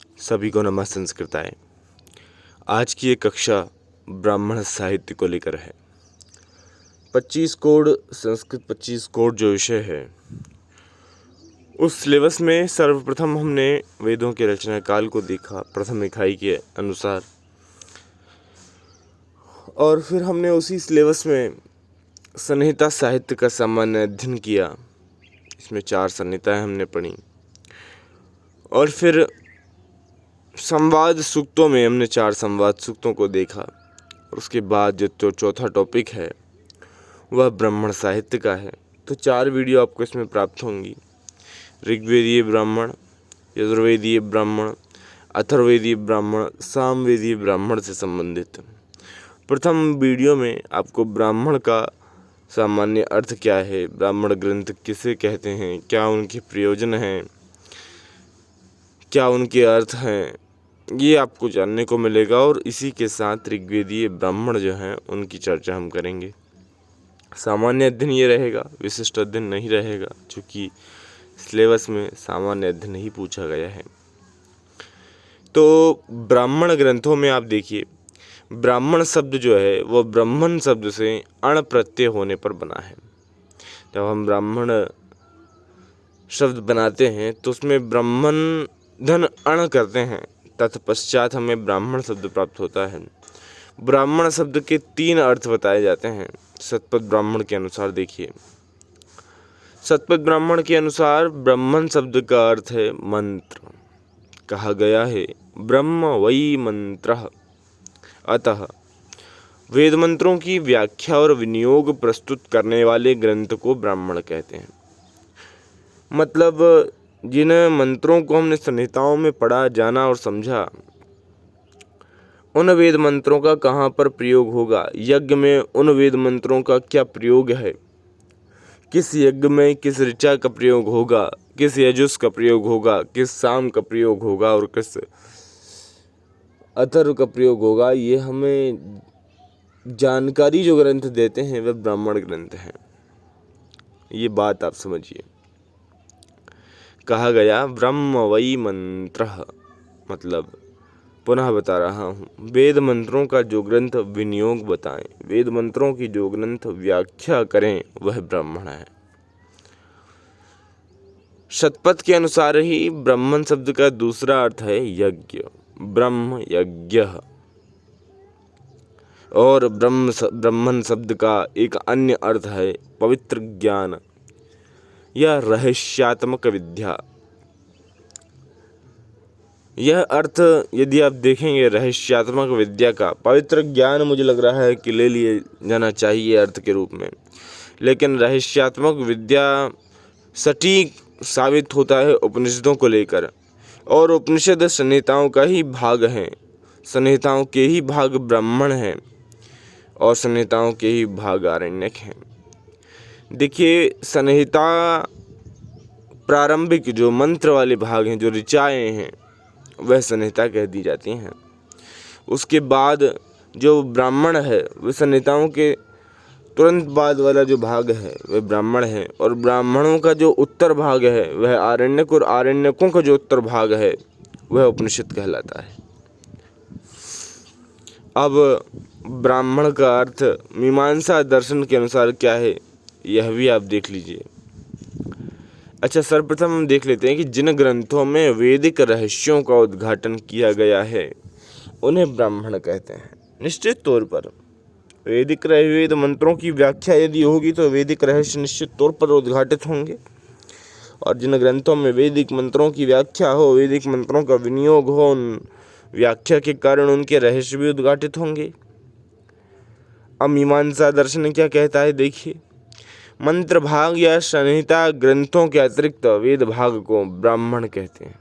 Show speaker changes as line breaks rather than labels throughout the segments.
सभी को नमः संस्कृताय। आज की ये कक्षा ब्राह्मण साहित्य को लेकर है। 25 कोड संस्कृत 25 कोड जो विषय है, उस सिलेबस में सर्वप्रथम हमने वेदों के रचना काल को देखा प्रथम इकाई के अनुसार, और फिर हमने उसी सिलेबस में संहिता साहित्य का सामान्य अध्ययन किया। इसमें 4 संहिताएं हमने पढ़ी, और फिर संवाद सूक्तों में हमने 4 संवाद सूक्तों को देखा। और उसके बाद जो चौथा टॉपिक है वह ब्राह्मण साहित्य का है। तो 4 वीडियो आपको इसमें प्राप्त होंगी। ऋग्वेदीय ब्राह्मण, यजुर्वेदीय ब्राह्मण, अथर्ववेदीय ब्राह्मण, सामवेदीय ब्राह्मण से संबंधित। प्रथम वीडियो में आपको ब्राह्मण का सामान्य अर्थ क्या है, ब्राह्मण ग्रंथ किसे कहते हैं, क्या उनके प्रयोजन हैं, क्या उनके अर्थ हैं, ये आपको जानने को मिलेगा। और इसी के साथ ऋग्वेदीय ब्राह्मण जो हैं उनकी चर्चा हम करेंगे। सामान्य अध्ययन ये रहेगा, विशिष्ट अध्ययन नहीं रहेगा, क्योंकि सिलेबस में सामान्य अध्ययन ही पूछा गया है। तो ब्राह्मण ग्रंथों में आप देखिए, ब्राह्मण शब्द जो है वह ब्राह्मण शब्द से अण प्रत्यय होने पर बना है। जब हम ब्राह्मण शब्द बनाते हैं तो उसमें ब्राह्मण धन अण करते हैं, तत्पश्चात हमें ब्राह्मण शब्द प्राप्त होता है। ब्राह्मण शब्द के 3 अर्थ बताए जाते हैं शतपथ ब्राह्मण के अनुसार। देखिए, शतपथ ब्राह्मण के अनुसार ब्राह्मण शब्द का अर्थ है मंत्र। कहा गया है ब्रह्म वै मंत्रः, अतः वेद मंत्रों की व्याख्या और विनियोग प्रस्तुत करने वाले ग्रंथ को ब्राह्मण कहते हैं। मतलब जिन मंत्रों को हमने संहिताओं में पढ़ा, जाना और समझा, उन वेद मंत्रों का कहाँ पर प्रयोग होगा, यज्ञ में उन वेद मंत्रों का क्या प्रयोग है, किस यज्ञ में किस ऋचा का प्रयोग होगा, किस यजुष का प्रयोग होगा, किस साम का प्रयोग होगा और किस अथर्व का प्रयोग होगा, ये हमें जानकारी जो ग्रंथ देते हैं वह ब्राह्मण ग्रंथ हैं। ये बात आप समझिए। कहा गया ब्रह्म वै मंत्रः, मतलब पुनः बता रहा हूँ, वेद मंत्रों का जो ग्रंथ विनियोग बताएं, वेद मंत्रों की जो ग्रंथ व्याख्या करें, वह ब्राह्मण है। शतपथ के अनुसार ही ब्राह्मण शब्द का दूसरा अर्थ है यज्ञ, ब्रह्म यज्ञ। और ब्राह्मण शब्द का एक अन्य अर्थ है पवित्र ज्ञान या रहस्यात्मक विद्या। यह अर्थ यदि आप देखेंगे रहस्यात्मक विद्या का, पवित्र ज्ञान मुझे लग रहा है कि ले लिए जाना चाहिए अर्थ के रूप में, लेकिन रहस्यात्मक विद्या सटीक साबित होता है उपनिषदों को लेकर, और उपनिषद संहिताओं का ही भाग हैं, संहिताओं के ही भाग ब्राह्मण हैं और संहिताओं के ही भाग आरण्यक हैं। देखिए, संहिता प्रारंभिक जो मंत्र वाले भाग हैं, जो ऋचाएँ हैं, वह संहिता कह दी जाती हैं। उसके बाद जो ब्राह्मण है वह संहिताओं के तुरंत बाद वाला जो भाग है वह ब्राह्मण है, और ब्राह्मणों का जो उत्तर भाग है वह आरण्यक, और आरण्यकों का जो उत्तर भाग है वह उपनिषद कहलाता है। अब ब्राह्मण का अर्थ मीमांसा दर्शन के अनुसार क्या है, यह भी आप देख लीजिए। अच्छा, सर्वप्रथम हम देख लेते हैं कि जिन ग्रंथों में वैदिक रहस्यों का उद्घाटन किया गया है उन्हें ब्राह्मण कहते हैं। निश्चित तौर पर वेद मंत्रों की व्याख्या यदि होगी तो वैदिक रहस्य निश्चित तौर पर उद्घाटित होंगे, और जिन ग्रंथों में वैदिक मंत्रों की व्याख्या हो, वैदिक मंत्रों का विनियोग हो, उन व्याख्या के कारण उनके रहस्य भी उद्घाटित होंगे। अब मीमांसा दर्शन क्या कहता है, देखिए, मंत्र भाग या संहिता ग्रंथों के अतिरिक्त वेद भाग को ब्राह्मण कहते हैं।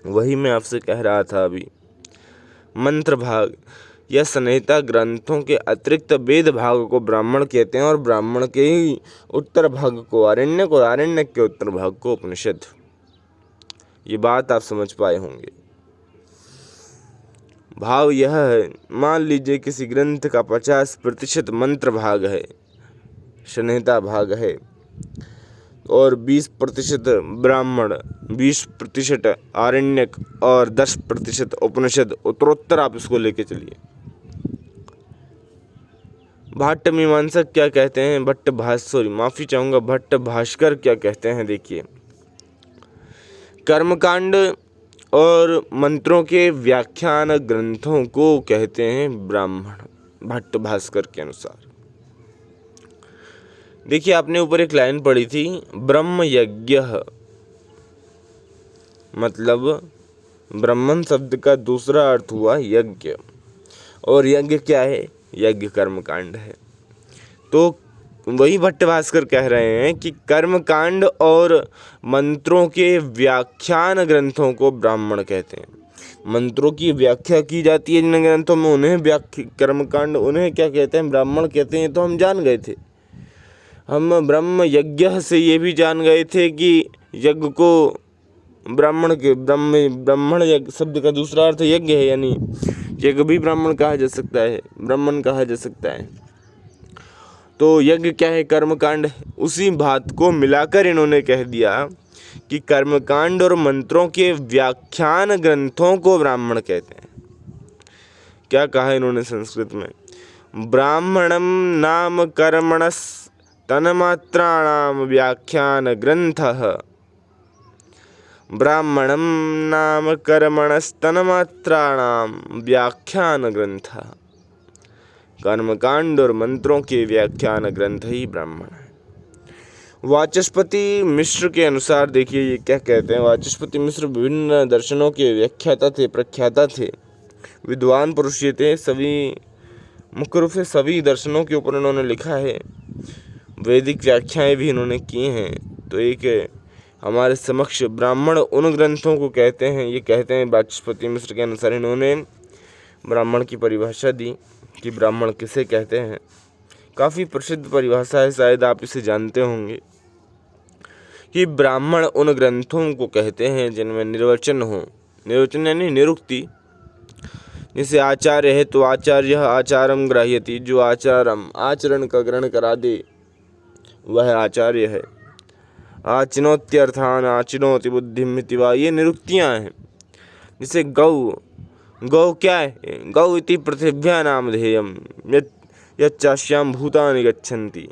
वही मैं आपसे कह रहा था अभी, मंत्र भाग या संहिता ग्रंथों के अतिरिक्त वेद भाग को ब्राह्मण कहते हैं, और ब्राह्मण के ही उत्तर भाग को आरण्यक, और आरण्यक के उत्तर भाग को उपनिषद। ये बात आप समझ पाए होंगे। भाव यह है, मान लीजिए किसी ग्रंथ का 50% मंत्र भाग है, संहिता भाग है, और 20% ब्राह्मण 20% आरण्यक और 10% उपनिषद, उत्तरोत्तर आप इसको लेके चलिए। भट्ट मीमांसक क्या कहते हैं, माफी चाहूंगा, भट्ट भास्कर क्या कहते हैं। देखिए, कर्मकांड और मंत्रों के व्याख्यान ग्रंथों को कहते हैं ब्राह्मण, भट्ट भास्कर के अनुसार। देखिए, आपने ऊपर एक लाइन पढ़ी थी, ब्रह्म यज्ञ, मतलब ब्राह्मण शब्द का दूसरा अर्थ हुआ यज्ञ, और यज्ञ क्या है, यज्ञ कर्मकांड है। तो वही भट्ट भास्कर कह रहे हैं कि कर्मकांड और मंत्रों के व्याख्यान ग्रंथों को ब्राह्मण कहते हैं। मंत्रों की व्याख्या की जाती है जिन ग्रंथों में, उन्हें कर्मकांड, उन्हें क्या कहते हैं, ब्राह्मण कहते हैं। तो हम जान गए थे, हम ब्रह्म यज्ञ से ये भी जान गए थे कि यज्ञ को ब्राह्मण के ब्राह्मण यज्ञ शब्द का दूसरा अर्थ यज्ञ है, यानी यज्ञ भी ब्राह्मण कहा जा सकता है, ब्राह्मण कहा जा सकता है। तो यज्ञ क्या है, कर्मकांड है। उसी बात को मिलाकर इन्होंने कह दिया कि कर्मकांड और मंत्रों के व्याख्यान ग्रंथों को ब्राह्मण कहते हैं। क्या कहा इन्होंने संस्कृत में, ब्राह्मणम नाम कर्मणस तन्मात्राणाम व्याख्यान ग्रंथः, ब्राह्मणम नाम कर्मणस्तन्मात्राणाम व्याख्यान ग्रंथः। कर्मकांड और मंत्रों के व्याख्यान ग्रंथ ही ब्राह्मण है। वाचस्पति मिश्र के अनुसार देखिए ये क्या कहते हैं। वाचस्पति मिश्र विभिन्न दर्शनों के व्याख्याता थे, प्रख्याता थे, विद्वान पुरुष ये थे। सभी मुख्य रूप से सभी दर्शनों के ऊपर उन्होंने लिखा है, वैदिक व्याख्याएं भी इन्होंने की हैं। तो एक हमारे समक्ष ब्राह्मण उन ग्रंथों को कहते हैं, ये कहते हैं वाचस्पति मिश्र के अनुसार इन्होंने ब्राह्मण की परिभाषा दी कि ब्राह्मण किसे कहते हैं। काफ़ी प्रसिद्ध परिभाषा है, शायद आप इसे जानते होंगे कि ब्राह्मण उन ग्रंथों को कहते हैं जिनमें निर्वचन हो, निर्वचन यानी निरुक्ति। जैसे आचार्य है तो आचार्य आचारम ग्राह्यति, जो आचारम आचरण का ग्रहण करा दे वह आचार्य है। आचिनोत्यर्थान आचिनोति बुद्धिमिति वा, ये निरुक्तियाँ हैं। जैसे गौ, गौ क्या है, गौ इति पृथिव्या नामधेयम यच्चास्याम भूतानि गच्छन्ति।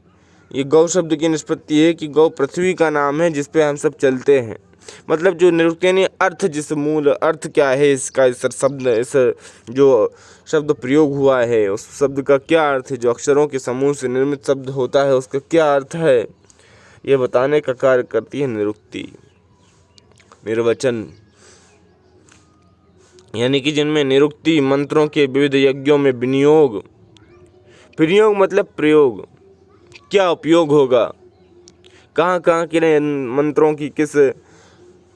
ये गौ शब्द की निष्पत्ति है कि गौ पृथ्वी का नाम है जिस पे हम सब चलते हैं। मतलब जो निरुक्ति यानी अर्थ, जिस मूल अर्थ क्या है इसका, इस शब्द, इस जो शब्द प्रयोग हुआ है उस शब्द का क्या अर्थ है, जो अक्षरों के समूह से निर्मित शब्द होता है उसका क्या अर्थ है, ये बताने का कार्य करती है निरुक्ति। निर्वचन यानी कि जिनमें निरुक्ति मंत्रों के विविध यज्ञों में विनियोग, प्रयोग मतलब प्रयोग, क्या उपयोग होगा, कहाँ कहाँ के मंत्रों की किस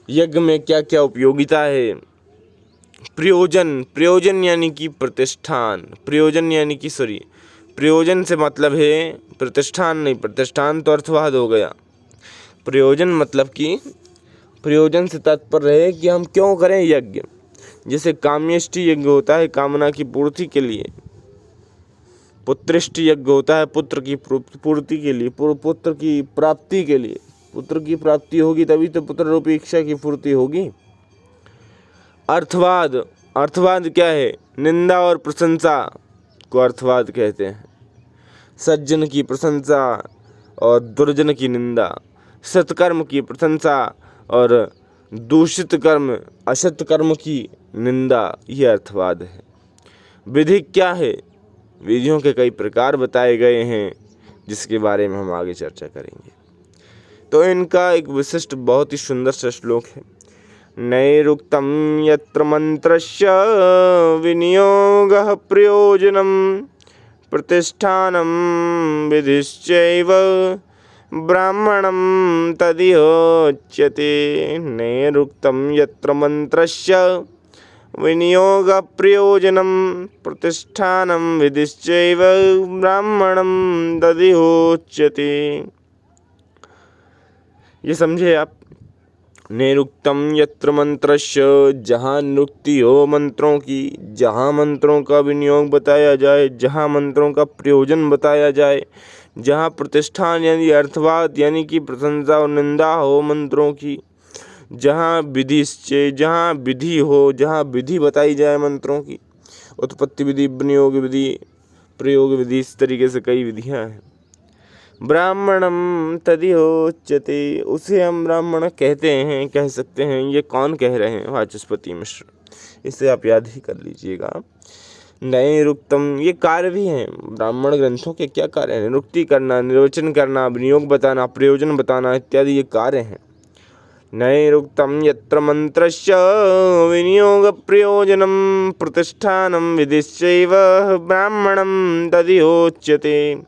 यज्ञ में क्या क्या उपयोगिता है। प्रयोजन, प्रयोजन यानी कि प्रतिष्ठान, प्रयोजन यानी कि प्रयोजन से मतलब है प्रतिष्ठान नहीं, प्रतिष्ठान तो अर्थवाद हो गया। प्रयोजन मतलब कि प्रयोजन से तात्पर्य है कि हम क्यों करें यज्ञ। जैसे काम्यष्टि यज्ञ होता है कामना की पूर्ति के लिए, पुत्रिष्टि यज्ञ होता है पुत्र की पूर्ति के लिए, पुत्र की प्राप्ति के लिए। पुत्र की प्राप्ति होगी तभी तो पुत्र रूपी इच्छा की पूर्ति होगी। अर्थवाद, अर्थवाद क्या है, निंदा और प्रशंसा को अर्थवाद कहते हैं। सज्जन की प्रशंसा और दुर्जन की निंदा, सत्कर्म की प्रशंसा और दूषित कर्म असत कर्म की निंदा, ये अर्थवाद है। विधि क्या है, विधियों के कई प्रकार बताए गए हैं जिसके बारे में हम आगे चर्चा करेंगे। तो इनका एक विशिष्ट बहुत ही सुंदर सा श्लोक है, नैरुक्तं यत्र मंत्रस्य विनियोगः प्रयोजनं प्रतिष्ठानं विधिश्चैव ब्राह्मणं तदिहोच्यते। नैरुक्तं यत्र मंत्रस्य विनियोगः प्रयोजनं प्रतिष्ठानं विधिश्चैव ब्राह्मणं तदिहोच्यते। ये समझे आप। निरुक्तम यत्र मंत्रस्य, जहाँ निरुक्ति हो मंत्रों की, जहाँ मंत्रों का विनियोग बताया जाए, जहाँ मंत्रों का प्रयोजन बताया जाए, जहाँ प्रतिष्ठान यानी अर्थवाद यानी कि प्रशंसा और निंदा हो मंत्रों की, जहाँ जहाँ विधि हो, जहाँ विधि बताई जाए मंत्रों की, उत्पत्ति विधि, विनियोग विधि, प्रयोग विधि, इस तरीके से कई विधियाँ हैं। ब्राह्मणम तदिहोच्यते, उसे हम ब्राह्मण कहते हैं, कह सकते हैं। ये कौन कह रहे हैं? वाचस्पति मिश्र। इसे आप याद ही कर लीजिएगा। नैरुक्तम, ये कार्य भी हैं। ब्राह्मण ग्रंथों के क्या कार्य हैं? निरुक्ति करना, निर्वचन करना, विनियोग बताना, प्रयोजन बताना इत्यादि ये कार्य हैं। नैरुक्तम यत्र मंत्रस्य विनियोग प्रयोजनम प्रतिष्ठानम विधिश्चैव ब्राह्मणम तदिहोच्यते।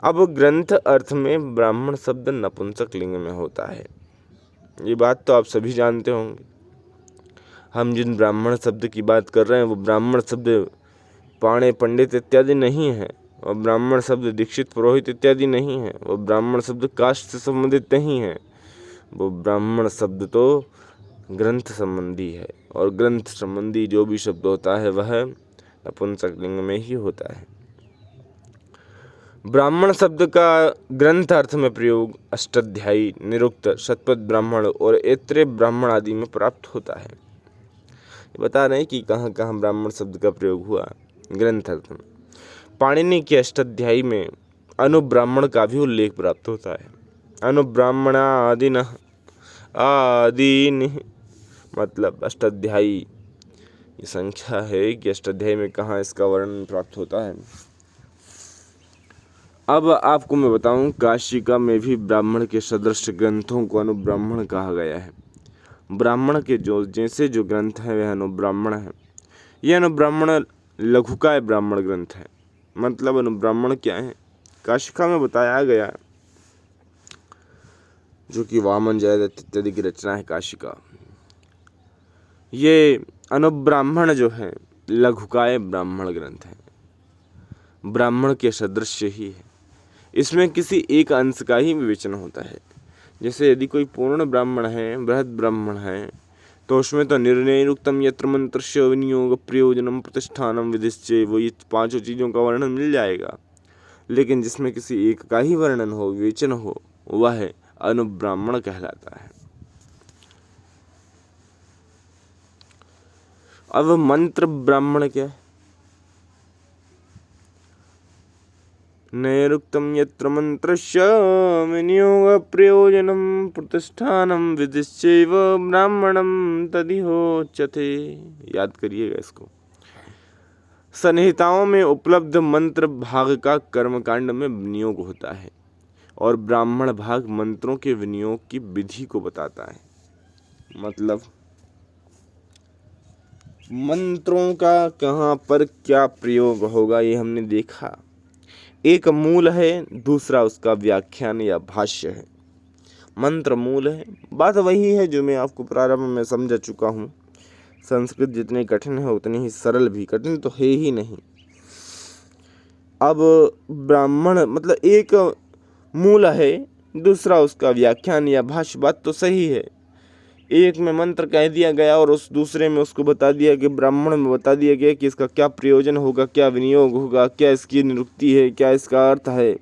अब ग्रंथ अर्थ में ब्राह्मण शब्द नपुंसक लिंग में होता है। ये बात तो आप सभी जानते होंगे। हम जिन ब्राह्मण शब्द की बात कर रहे हैं वो ब्राह्मण शब्द पाणे, पंडित इत्यादि नहीं है, और ब्राह्मण शब्द दीक्षित, पुरोहित इत्यादि नहीं है। वो ब्राह्मण शब्द कास्ट से संबंधित नहीं है। वो ब्राह्मण शब्द तो ग्रंथ संबंधी है, और ग्रंथ संबंधी जो भी शब्द होता है वह नपुंसक लिंग में ही होता है। ब्राह्मण शब्द का ग्रंथ अर्थ में प्रयोग अष्टाध्यायी, निरुक्त, शतपथ ब्राह्मण और ऐत्रेय ब्राह्मण आदि में प्राप्त होता है। बता रहे हैं कि कहाँ कहाँ ब्राह्मण शब्द का प्रयोग हुआ ग्रंथ अर्थ में। पाणिनि के अष्टाध्यायी में अनुब्राह्मण का भी उल्लेख प्राप्त होता है। अनुब्राह्मणा आदीन, मतलब अष्टाध्यायी। ये संख्या है कि अष्टाध्यायी में कहाँ इसका वर्णन प्राप्त होता है। अब आपको मैं बताऊं, काशिका में भी ब्राह्मण के सदृश ग्रंथों को अनुब्राह्मण कहा गया है। ब्राह्मण के जैसे जो ग्रंथ हैं वह अनुब्राह्मण है। यह अनुब्राह्मण लघुकाय ब्राह्मण ग्रंथ है। मतलब अनुब्राह्मण क्या है? काशिका में बताया गया, जो कि वामन, जयदत्त इत्यादि की रचना है काशिका। ये अनुब्राह्मण जो है लघुकाय ब्राह्मण ग्रंथ है, ब्राह्मण के सदृश ही है। इसमें किसी एक अंश का ही विवेचन होता है। जैसे यदि कोई पूर्ण ब्राह्मण है, बृहद ब्राह्मण है, तो उसमें तो निर्णयरुक्तम यत्र मंत्रस्य विनियोग प्रयोजनम प्रतिष्ठानम विधिश्चैव, वो ये पांचों चीज़ों का वर्णन मिल जाएगा। लेकिन जिसमें किसी एक का ही वर्णन हो, विवेचन हो, वह अनुब्राह्मण कहलाता है। अब मंत्र ब्राह्मण क्या है? नैरुक्तम यत्र मंत्रस्य विनियोग प्रयोजनम प्रतिष्ठानम विधिश्चैव ब्राह्मणम तदिहोच्यते। याद करिएगा इसको। संहिताओं में उपलब्ध मंत्र भाग का कर्मकांड में विनियोग होता है, और ब्राह्मण भाग मंत्रों के विनियोग की विधि को बताता है। मतलब मंत्रों का कहाँ पर क्या प्रयोग होगा ये हमने देखा। एक मूल है, दूसरा उसका व्याख्यान या भाष्य है। मंत्र मूल है, बात वही है जो मैं आपको प्रारंभ में समझा चुका हूँ। संस्कृत जितनी कठिन है उतनी ही सरल भी। कठिन तो है ही नहीं। अब ब्राह्मण मतलब एक मूल है, दूसरा उसका व्याख्यान या भाष्य। बात तो सही है। एक में मंत्र कह दिया गया और उस दूसरे में उसको बता दिया कि ब्राह्मण में बता दिया गया कि इसका क्या प्रयोजन होगा, क्या विनियोग होगा, क्या इसकी निरुक्ति है, क्या इसका अर्थ है।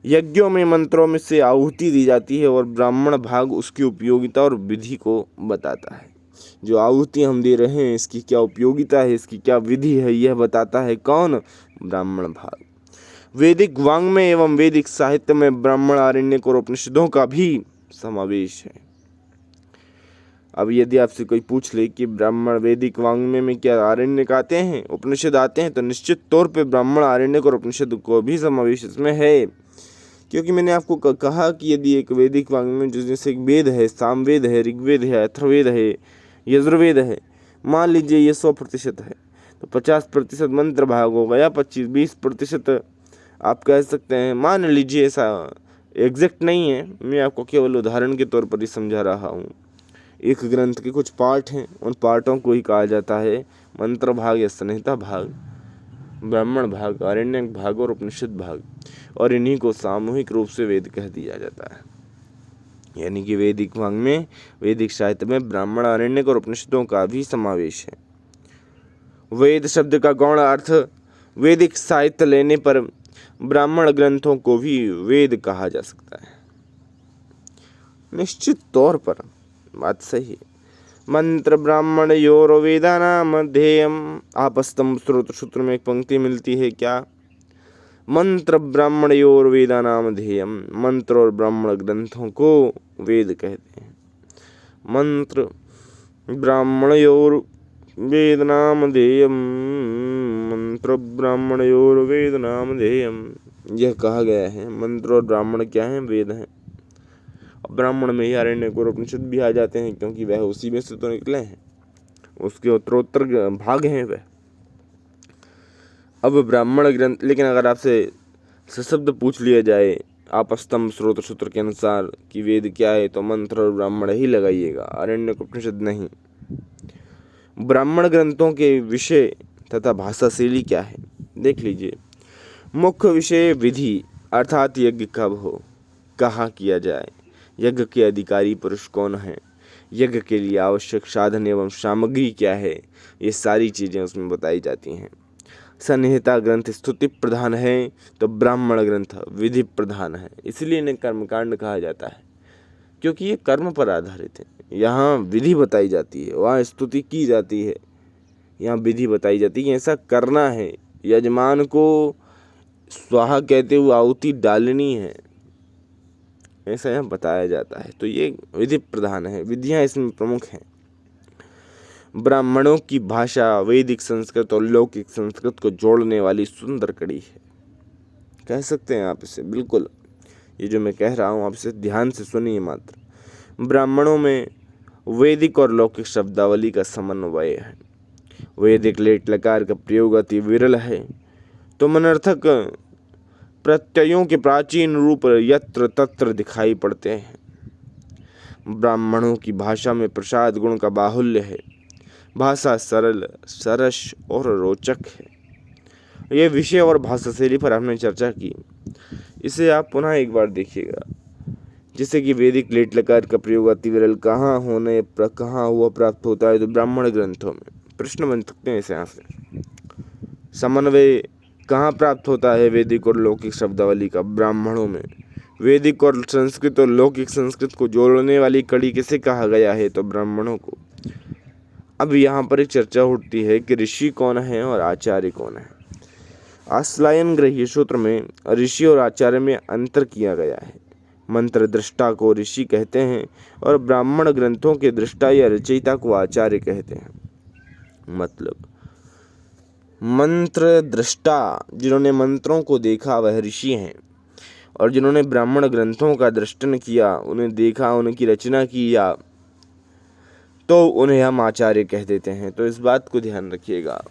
यज्ञों में मंत्रों में से आहुति दी जाती है और ब्राह्मण भाग उसकी उपयोगिता और विधि को बताता है। जो आहुति हम दे रहे हैं इसकी क्या उपयोगिता है, इसकी क्या विधि है, यह बताता है कौन? ब्राह्मण भाग। वैदिक वाङ्मय एवं वैदिक साहित्य में ब्राह्मण, आरण्यक और उपनिषदों का भी समावेश है। अब यदि आपसे कोई पूछ ले कि ब्राह्मण वैदिक वाङ्मय में क्या आरण्यक आते हैं, उपनिषद आते हैं, तो निश्चित तौर पे ब्राह्मण, आरण्यक और उपनिषद को भी समावेश इसमें है। क्योंकि मैंने आपको कहा कि यदि एक वैदिक वाङ्मय जैसे एक वेद है, सामवेद है, ऋग्वेद है, अथर्ववेद है, यजुर्वेद है, मान लीजिए ये 100% है, तो 50% मंत्र भाग होगा, या 25-20% आप कह सकते हैं। मान लीजिए, ऐसा एग्जैक्ट नहीं है, मैं आपको केवल उदाहरण के तौर पर ही समझा रहा हूँ। एक ग्रंथ के कुछ पार्ट हैं, उन पार्टों को ही कहा जाता है मंत्र भाग या संहिता भाग, ब्राह्मण भाग, आरण्यक भाग और उपनिषद भाग, और इन्हीं को सामूहिक रूप से वेद कह दिया जाता है। यानी कि वैदिक वाङ्मय, वैदिक साहित्य में ब्राह्मण, आरण्यक और उपनिषदों का भी समावेश है। वेद शब्द का गौण अर्थ वैदिक साहित्य लेने पर ब्राह्मण ग्रंथों को भी वेद कहा जा सकता है। निश्चित तौर पर बात सही है। मंत्र ब्राह्मणयोर्वेदानाम ध्येयम। आपस्तंभ स्रोत सूत्र में एक पंक्ति मिलती है क्या? मंत्र ब्राह्मणयोर्वेदानाम ध्येयम। मंत्र और ब्राह्मण ग्रंथों को वेद कहते हैं। मंत्र ब्राह्मणयोर्वेदानाम ध्येयम। मंत्र ब्राह्मणयोर्वेदानाम ध्येयम, यह कहा गया है। मंत्र और ब्राह्मण क्या है? वेद हैं। ब्राह्मण में ही आरण्यक और उपनिषद भी आ जाते हैं, क्योंकि वह उसी में से तो निकले हैं, उसके उत्तरोत्तर भाग हैं वह। अब ब्राह्मण ग्रंथ, लेकिन अगर आपसे सशब्द पूछ लिया जाए आपस्तंभ स्रोत सूत्र के अनुसार कि वेद क्या है, तो मंत्र और ब्राह्मण ही लगाइएगा, आरण्यक उपनिषद नहीं। ब्राह्मण ग्रंथों के विषय तथा भाषा शैली क्या है, देख लीजिए। मुख्य विषय विधि, अर्थात यज्ञ कब हो, कहाँ किया जाए, यज्ञ के अधिकारी पुरुष कौन है, यज्ञ के लिए आवश्यक साधन एवं सामग्री क्या है, ये सारी चीज़ें उसमें बताई जाती हैं। संहिता ग्रंथ स्तुति प्रधान है, तो ब्राह्मण ग्रंथ विधि प्रधान है। इसलिए इन्हें कर्मकांड कहा जाता है, क्योंकि ये कर्म पर आधारित है। यहाँ विधि बताई जाती है, वहाँ स्तुति की जाती है, यहाँ विधि बताई जाती है कि ऐसा करना है, यजमान को स्वाहा कहते हुए आहुति डालनी है, ऐसा यहाँ बताया जाता है। तो ये विधि प्रधान है, विधियाँ इसमें प्रमुख हैं। ब्राह्मणों की भाषा वैदिक संस्कृत और लौकिक संस्कृत को जोड़ने वाली सुंदर कड़ी है, कह सकते हैं आप इसे। बिल्कुल, ये जो मैं कह रहा हूँ आप इसे ध्यान से सुनिए मात्र। ब्राह्मणों में वैदिक और लौकिक शब्दावली का समन्वय है। वैदिक लेट लकार का प्रयोग अति विरल है, तो मनर्थक प्रत्ययों के प्राचीन रूप यत्र तत्र दिखाई पड़ते हैं। ब्राह्मणों की भाषा में प्रसाद गुण का बाहुल्य है। भाषा सरल, सरस और रोचक है। यह विषय और भाषा शैली पर हमने चर्चा की, इसे आप पुनः एक बार देखिएगा। जैसे कि वैदिक लेट लकार का प्रयोग अति विरल कहाँ हुआ प्राप्त होता है, तो ब्राह्मण ग्रंथों में। प्रश्न बन सकते हैं इसे यहाँ से। समन्वय कहाँ प्राप्त होता है वैदिक और लौकिक शब्दावली का? ब्राह्मणों में। वैदिक और संस्कृत और लौकिक संस्कृत को जोड़ने वाली कड़ी किसे कहा गया है, तो ब्राह्मणों को। अब यहाँ पर एक चर्चा उठती है कि ऋषि कौन है और आचार्य कौन है। आश्लायन ग्रहीय सूत्र में ऋषि और आचार्य में अंतर किया गया है। मंत्र दृष्टा को ऋषि कहते हैं और ब्राह्मण ग्रंथों के दृष्टा या रचयिता को आचार्य कहते हैं। मतलब मंत्र दृष्टा, जिन्होंने मंत्रों को देखा, वह ऋषि हैं, और जिन्होंने ब्राह्मण ग्रंथों का दृष्टन किया, उन्हें देखा, उनकी रचना किया, तो उन्हें हम आचार्य कह देते हैं। तो इस बात को ध्यान रखिएगा।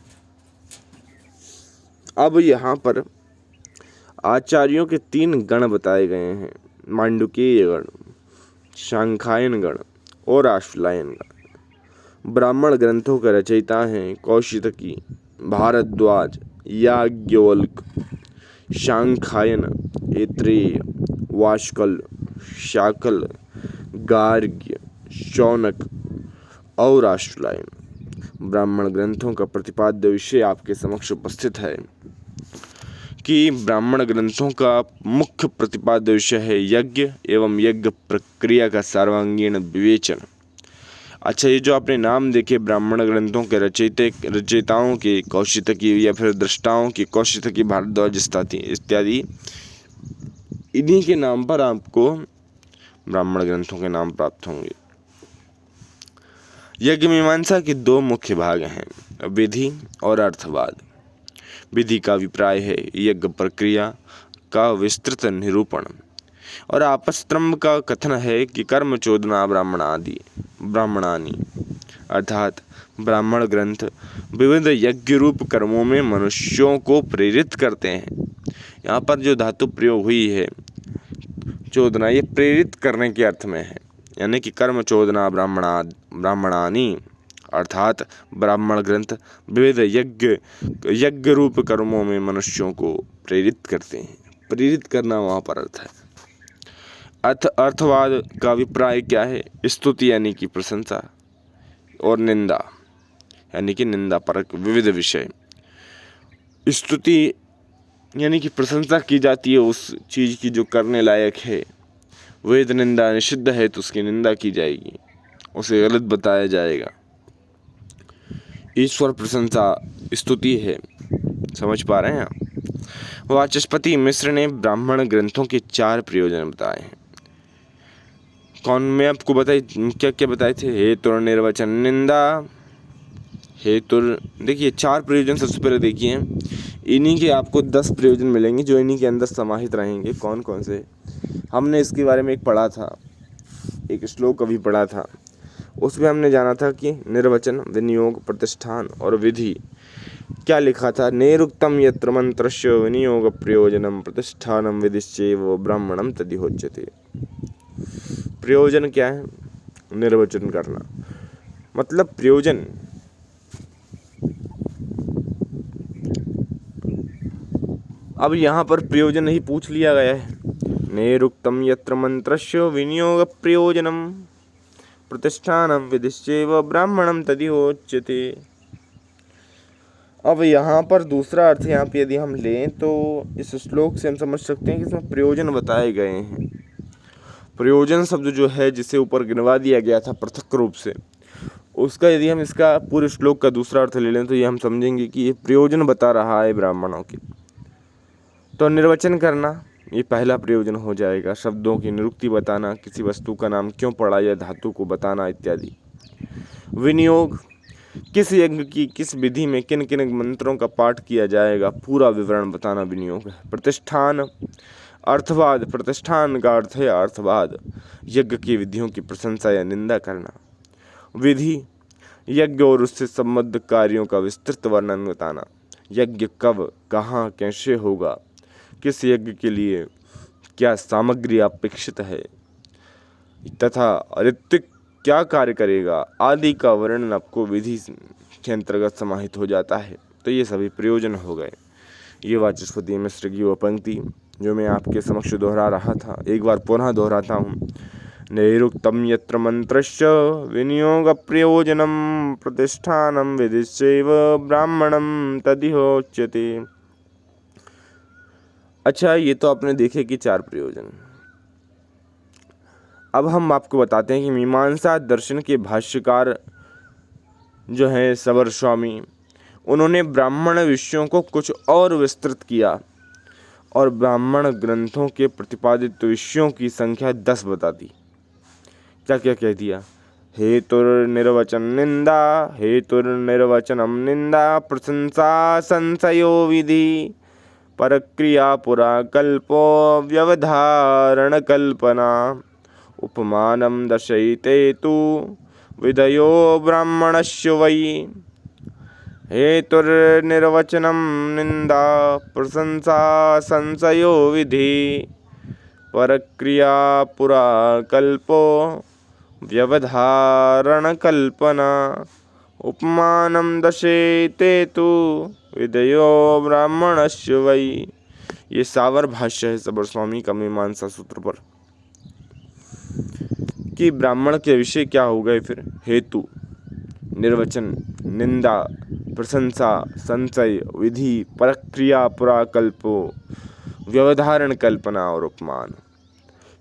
अब यहाँ पर आचार्यों के 3 गण बताए गए हैं, मांडुकेय गण, शांखायन गण और आश्लायन गण। ब्राह्मण ग्रंथों के रचयिता हैं कौशितकी, भारद्वाज, याज्ञवल्क, शांखायन, ऐत्रेय, वाष्कल, शाकल, गार्ग्य, शौनक और आश्लायन। ब्राह्मण ग्रंथों का प्रतिपाद्य विषय आपके समक्ष उपस्थित है कि ब्राह्मण ग्रंथों का मुख्य प्रतिपाद्य विषय है यज्ञ एवं यज्ञ प्रक्रिया का सर्वांगीण विवेचन। अच्छा, ये जो आपने नाम देखे ब्राह्मण ग्रंथों के रचयिताओं के, कौशितकी या फिर दृष्टाओं की, कौशितकी, भारद्वाज इत्यादि, इन्हीं के नाम पर आपको ब्राह्मण ग्रंथों के नाम प्राप्त होंगे। यज्ञ मीमांसा के 2 मुख्य भाग हैं, विधि और अर्थवाद। विधि का अभिप्राय है यज्ञ प्रक्रिया का विस्तृत निरूपण, और आपस्तंभ का कथन है कि कर्म चोदना ब्राह्मणानि, अर्थात ब्राह्मण ग्रंथ विविध यज्ञ रूप कर्मों में मनुष्यों को प्रेरित करते हैं। यहाँ पर जो धातु प्रयोग हुई है चोदना, ये प्रेरित करने के अर्थ में है, यानी कि कर्म चोदना ब्राह्मणानि, अर्थात ब्राह्मण ग्रंथ विविध यज्ञ रूप कर्मों में मनुष्यों को प्रेरित करते हैं। प्रेरित करना वहाँ पर अर्थ है। अर्थवाद का अभिप्राय क्या है? स्तुति यानी कि प्रशंसा, और निंदा यानी कि निंदा परक विविध विषय। स्तुति यानी कि प्रशंसा की जाती है उस चीज़ की जो करने लायक है, वेद निंदा निषिद्ध है तो उसकी निंदा की जाएगी, उसे गलत बताया जाएगा। ईश्वर प्रशंसा स्तुति है, समझ पा रहे हैं आप। वाचस्पति मिश्र ने ब्राह्मण ग्रंथों के 4 प्रयोजन बताए हैं। कौन, मैं आपको बताई क्या क्या बताए थे? हेतु निर्वचन निंदा, हेतु, देखिए 4 प्रयोजन सबसे पहले देखिए। इन्हीं के आपको 10 प्रयोजन मिलेंगे जो इन्हीं के अंदर समाहित रहेंगे। कौन कौन से, हमने इसके बारे में एक पढ़ा था, एक श्लोक अभी पढ़ा था, उसमें हमने जाना था कि निर्वचन, विनियोग, प्रतिष्ठान और विधि। क्या लिखा था? नेरुक्तम यत्र मंत्रस्य विनियोग प्रयोजनम प्रतिष्ठानम विधिश्चैव ब्राह्मणम तदिहोच्यते। प्रयोजन क्या है? निर्वचन करना, मतलब प्रयोजन अब यहाँ पर प्रयोजन ही पूछ लिया गया है। नेरुक्तम यत्र मंत्रस्य विनियोग प्रयोजनम प्रतिष्ठानम विधिश्चैव ब्राह्मणम तदिहोच्यते। अब यहाँ पर दूसरा अर्थ यहाँ पे यदि हम लें तो इस श्लोक से हम समझ सकते हैं कि इसमें प्रयोजन बताए गए हैं। प्रयोजन शब्द जो है जिसे ऊपर गिनवा दिया गया था पृथक रूप से, उसका यदि हम इसका पूरे श्लोक का दूसरा अर्थ ले लें तो ये हम समझेंगे कि ये प्रयोजन बता रहा है ब्राह्मणों के। तो निर्वचन करना ये पहला प्रयोजन हो जाएगा, शब्दों की निरुक्ति बताना, किसी वस्तु का नाम क्यों पड़ा या धातु को बताना इत्यादि। विनियोग, किस यज्ञ की किस विधि में किन किन मंत्रों का पाठ किया जाएगा पूरा विवरण बताना विनियोग है। प्रतिष्ठान, अर्थवाद, प्रतिष्ठान का अर्थ है अर्थवाद, यज्ञ की विधियों की प्रशंसा या निंदा करना। विधि, यज्ञ और उससे संबद्ध कार्यों का विस्तृत वर्णन बताना, यज्ञ कब कहाँ कैसे होगा, किस यज्ञ के लिए क्या सामग्री अपेक्षित है तथा ऋत्विक क्या कार्य करेगा आदि का वर्णन आपको विधि के अंतर्गत समाहित हो जाता है। तो ये सभी प्रयोजन हो गए। ये वाचस्पति मिश्र की वो पंक्ति जो मैं आपके समक्ष दोहरा रहा था, एक बार पुनः दोहराता हूँ। नैरुक्तम यत्र मंत्रस्य विनियोग प्रयोजनम प्रतिष्ठानम विधिश्चैव ब्राह्मणम तदिहोच्यते। अच्छा, ये तो आपने देखे कि 4 प्रयोजन। अब हम आपको बताते हैं कि मीमांसा दर्शन के भाष्यकार जो हैं सबर स्वामी, उन्होंने ब्राह्मण विषयों को कुछ और विस्तृत किया और ब्राह्मण ग्रंथों के प्रतिपादित विषयों की संख्या 10 बता दी। क्या क्या कह दिया? हेतुर्निर्वचन निंदा, हेतुर्निर्वचनम निंदा, प्रशंसा संशयो विधि, परक्रिया पुरा कल्पो व्यवधारण कल्पना, उपमानं दर्शयिते तु विधयो ब्राह्मणस्य वै। हेतुर्निर्वचनं निंदा, प्रशंसा संशयो विधि, परक्रिया पुरा कल्पो व्यवधारण कल्पना, उपमानं दर्शयिते तु विधयो ब्राह्मणस्य वै। ये सावर भाष्य है सबर स्वामी का मीमांसा सूत्र पर कि ब्राह्मण के विषय क्या हो गए फिर? हेतु, निर्वचन, निंदा, प्रशंसा, संशय, विधि, प्रक्रिया, पुराकल्पो, व्यवधारण कल्पना और उपमान।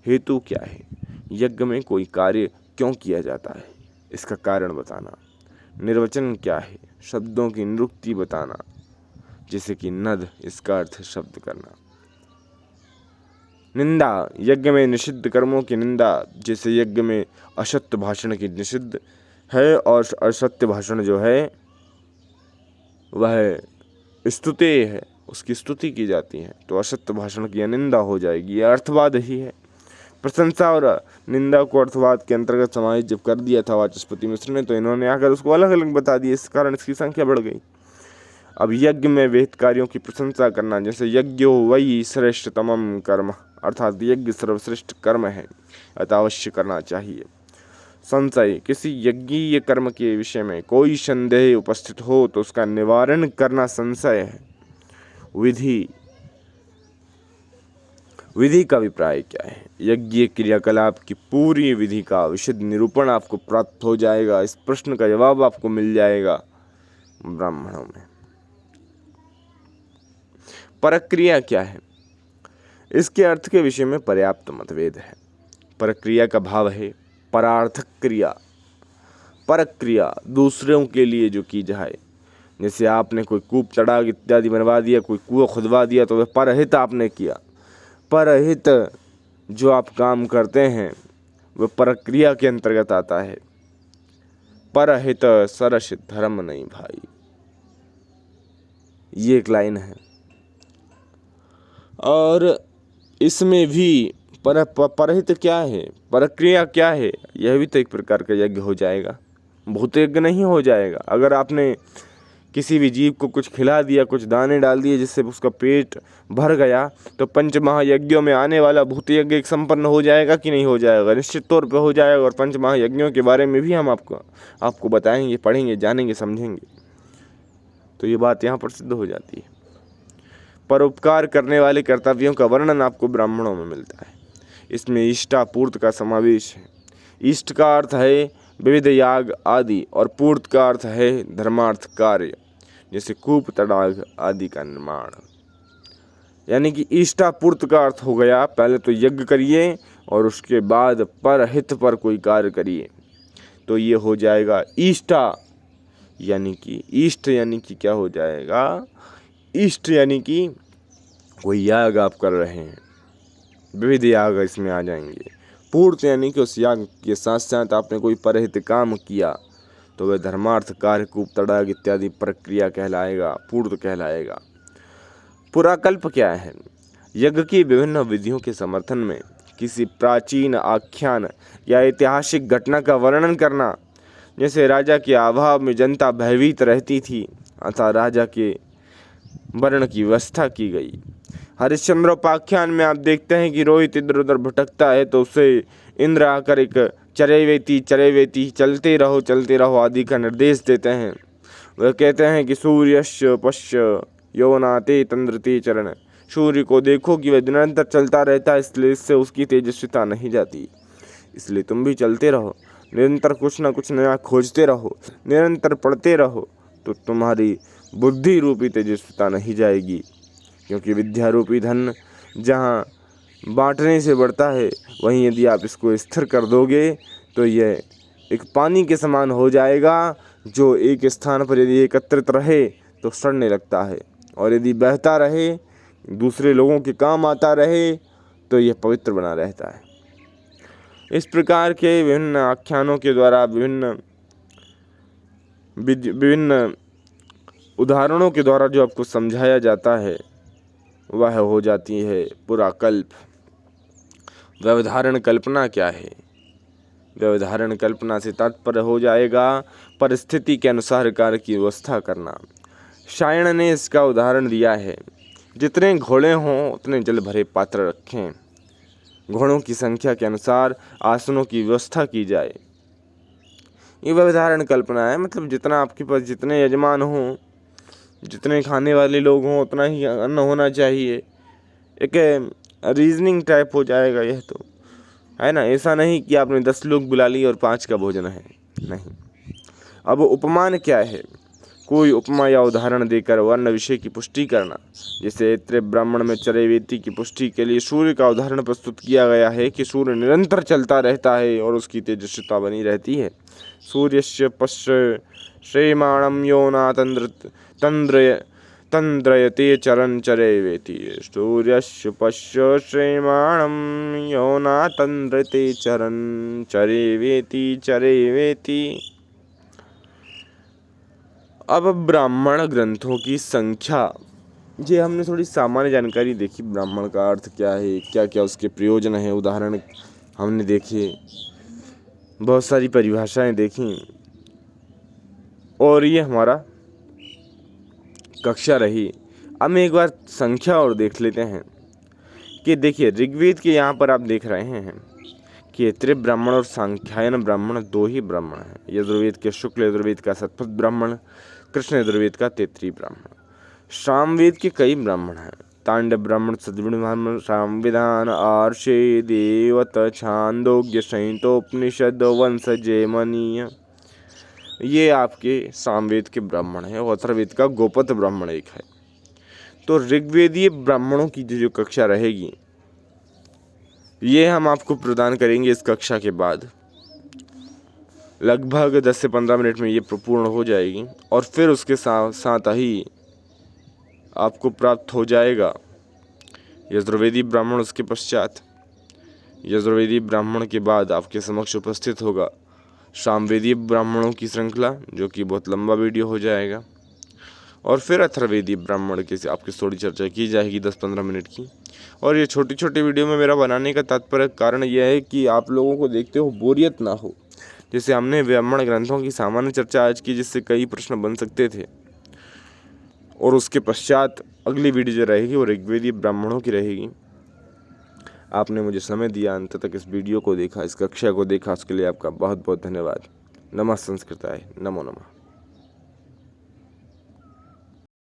हेतु क्या है? यज्ञ में कोई कार्य क्यों किया जाता है, इसका कारण बताना। निर्वचन क्या है? शब्दों की निरुक्ति बताना, जैसे कि नद, इसका अर्थ शब्द करना। निंदा, यज्ञ में निषिद्ध कर्मों की निंदा, जैसे यज्ञ में असत्य भाषण की निषिद्ध है और असत्य भाषण जो है वह स्तुति है, उसकी स्तुति की जाती है, तो असत्य भाषण की निंदा हो जाएगी। यह अर्थवाद ही है। प्रशंसा और निंदा को अर्थवाद के अंतर्गत समाहित जब कर दिया था वाचस्पति मिश्र ने, तो इन्होंने आकर उसको अलग अलग बता दिया, इस कारण इसकी संख्या बढ़ गई। अब यज्ञ में विहित कार्यों की प्रशंसा करना, जैसे यज्ञो वही श्रेष्ठतमम कर्म, अर्थात यज्ञ सर्वश्रेष्ठ कर्म है अतः अवश्य करना चाहिए। संशय, किसी यज्ञीय कर्म के विषय में कोई संदेह उपस्थित हो तो उसका निवारण करना संशय है। विधि, विधि का अभिप्राय क्या है? यज्ञीय क्रियाकलाप की पूरी विधि का विशद निरूपण आपको प्राप्त हो जाएगा। इस प्रश्न का जवाब आपको मिल जाएगा ब्राह्मणों में। परक्रिया क्या है? इसके अर्थ के विषय में पर्याप्त मतभेद है। प्रक्रिया का भाव है परार्थक क्रिया, परक क्रिया, दूसरों के लिए जो की जाए। जैसे आपने कोई कूप तड़ाग इत्यादि बनवा दिया, कोई कुआं खुदवा दिया, तो वह परहित आपने किया। परहित जो आप काम करते हैं वह प्रक्रिया के अंतर्गत आता है। परहित सरस धर्म नहीं भाई, ये एक लाइन है। और इसमें भी परहित क्या है, प्रक्रिया क्या है, यह भी तो एक प्रकार का यज्ञ हो जाएगा, भूत यज्ञ नहीं हो जाएगा। अगर आपने किसी भी जीव को कुछ खिला दिया, कुछ दाने डाल दिए जिससे उसका पेट भर गया, तो पंच महायज्ञों में आने वाला भूत यज्ञ एक संपन्न हो जाएगा कि नहीं हो जाएगा? निश्चित तौर पे हो जाएगा। और पंच महायज्ञों के बारे में भी हम आपको बताएंगे, पढ़ेंगे, जानेंगे, समझेंगे। तो ये बात यहाँ पर सिद्ध हो जाती है। परोपकार करने वाले कर्तव्यों का वर्णन आपको ब्राह्मणों में मिलता है। इसमें इष्टापूर्त का समावेश है। इष्ट का अर्थ है विविध याग आदि, और पूर्त का अर्थ है धर्मार्थ कार्य, जैसे कूप तड़ाग आदि का निर्माण। यानी कि इष्टापूर्त का अर्थ हो गया पहले तो यज्ञ करिए और उसके बाद परहित पर कोई कार्य करिए, तो ये हो जाएगा इष्टा। यानी कि इष्ट यानी कि क्या हो जाएगा? इष्ट यानी कि कोई याग आप कर रहे हैं, विविध याग इसमें आ जाएंगे। पूर्त यानी कि उस याग के साथ साथ आपने कोई परहित काम किया, तो वह धर्मार्थ कार्य कूप तड़ाग इत्यादि प्रक्रिया कहलाएगा, पूर्त कहलाएगा। पुराकल्प क्या है? यज्ञ की विभिन्न विधियों के समर्थन में किसी प्राचीन आख्यान या ऐतिहासिक घटना का वर्णन करना। जैसे राजा के अभाव में जनता भयभीत रहती थी, अतः राजा के वर्ण की व्यवस्था की गई। हरिश्चंद्रोपाख्यान में आप देखते हैं कि रोहित इधर उधर भटकता है, तो उसे इंद्र आकर एक चरैवेती चलते रहो आदि का निर्देश देते हैं। वह कहते हैं कि सूर्यस्य पश्य यौनाते तंद्रते चरण, सूर्य को देखो कि वह निरंतर चलता रहता है, इसलिए इससे उसकी तेजस्विता नहीं जाती। इसलिए तुम भी चलते रहो, निरंतर कुछ ना कुछ नया खोजते रहो, निरंतर पढ़ते रहो, तो तुम्हारी बुद्धि रूपी तेजस्विता नहीं जाएगी। क्योंकि विद्या रूपी धन जहाँ बांटने से बढ़ता है, वहीं यदि आप इसको स्थिर कर दोगे तो यह एक पानी के समान हो जाएगा, जो एक स्थान पर यदि एकत्रित रहे तो सड़ने लगता है, और यदि बहता रहे, दूसरे लोगों के काम आता रहे, तो यह पवित्र बना रहता है। इस प्रकार के विभिन्न आख्यानों के द्वारा, विभिन्न उदाहरणों के द्वारा जो आपको समझाया जाता है, वह हो जाती है पुराकल्प। व्यवधारण कल्पना क्या है? व्यवधारण कल्पना से तात्पर्य हो जाएगा परिस्थिति के अनुसार कार्य की व्यवस्था करना। शायण ने इसका उदाहरण दिया है, जितने घोड़े हों उतने जल भरे पात्र रखें, घोड़ों की संख्या के अनुसार आसनों की व्यवस्था की जाए। ये व्यवधारण कल्पना है, मतलब जितना आपके पास जितने यजमान हों, जितने खाने वाले लोग हों, उतना ही अन्न होना चाहिए। एक रीजनिंग टाइप हो जाएगा यह, तो है ना। ऐसा नहीं कि आपने 10 लोग बुला लिए और 5 का भोजन है, नहीं। अब उपमान क्या है? कोई उपमा या उदाहरण देकर वर्ण विषय की पुष्टि करना। जैसे ऐत्रेय ब्राह्मण में चरैवेति की पुष्टि के लिए सूर्य का उदाहरण प्रस्तुत किया गया है कि सूर्य निरंतर चलता रहता है और उसकी तेजस्विता बनी रहती है। सूर्यस्य पश्य श्रेमाणम योना तंद्रयते चरन चरैवेति, सूर्यस्य पश्य श्रेमाणम योना तंद्रते चरन चरैवेति। अब ब्राह्मण ग्रंथों की संख्या, ये हमने थोड़ी सामान्य जानकारी देखी, ब्राह्मण का अर्थ क्या है, क्या क्या उसके प्रयोजन है, उदाहरण हमने देखे, बहुत सारी परिभाषाएं देखी, और ये हमारा कक्षा रही। अब मैं एक बार संख्या और देख लेते हैं कि देखिए ऋग्वेद के यहाँ पर आप देख रहे हैं कि ऐत्रेय ब्राह्मण और सांख्यायन ब्राह्मण 2 ही ब्राह्मण हैं। यजुर्वेद के शुक्ल यजुर्वेद का शतपथ ब्राह्मण, कृष्ण यजुर्वेद का तैत्तिरीय ब्राह्मण। सामवेद के कई ब्राह्मण हैं, तांडव ब्राह्मण, सद्गुण ब्राह्मण, सामविधान, आर्षे, देवत, छांदोग्य, संहितोपनिषद, वंश, जैमिनीय, ये आपके सामवेद के ब्राह्मण हैं। और अथर्ववेद का गोपत ब्राह्मण एक है। तो ऋग्वेदीय ब्राह्मणों की जो कक्षा रहेगी, ये हम आपको प्रदान करेंगे इस कक्षा के बाद। लगभग 10 से 15 मिनट में ये पूर्ण हो जाएगी और फिर उसके साथ ही आपको प्राप्त हो जाएगा यजुर्वेदी ब्राह्मण। उसके पश्चात यजुर्वेदी ब्राह्मण के बाद आपके समक्ष उपस्थित होगा सामवेदी ब्राह्मणों की श्रृंखला, जो कि बहुत लंबा वीडियो हो जाएगा, और फिर अथर्ववेदी ब्राह्मण के से आपकी थोड़ी चर्चा की जाएगी 10-15 मिनट की। और ये छोटी छोटी वीडियो में मेरा बनाने का तात्पर्य कारण यह है कि आप लोगों को देखते हो बोरियत ना हो। जैसे हमने ब्राह्मण ग्रंथों की सामान्य चर्चा आज की, जिससे कई प्रश्न बन सकते थे, और उसके पश्चात अगली वीडियो जो रहेगी वो ऋग्वेदी ब्राह्मणों की रहेगी। आपने मुझे समय दिया, अंत तक इस वीडियो को देखा, इस कक्षा को देखा, उसके लिए आपका बहुत बहुत धन्यवाद। नमः संस्कृताय, नमो नमः।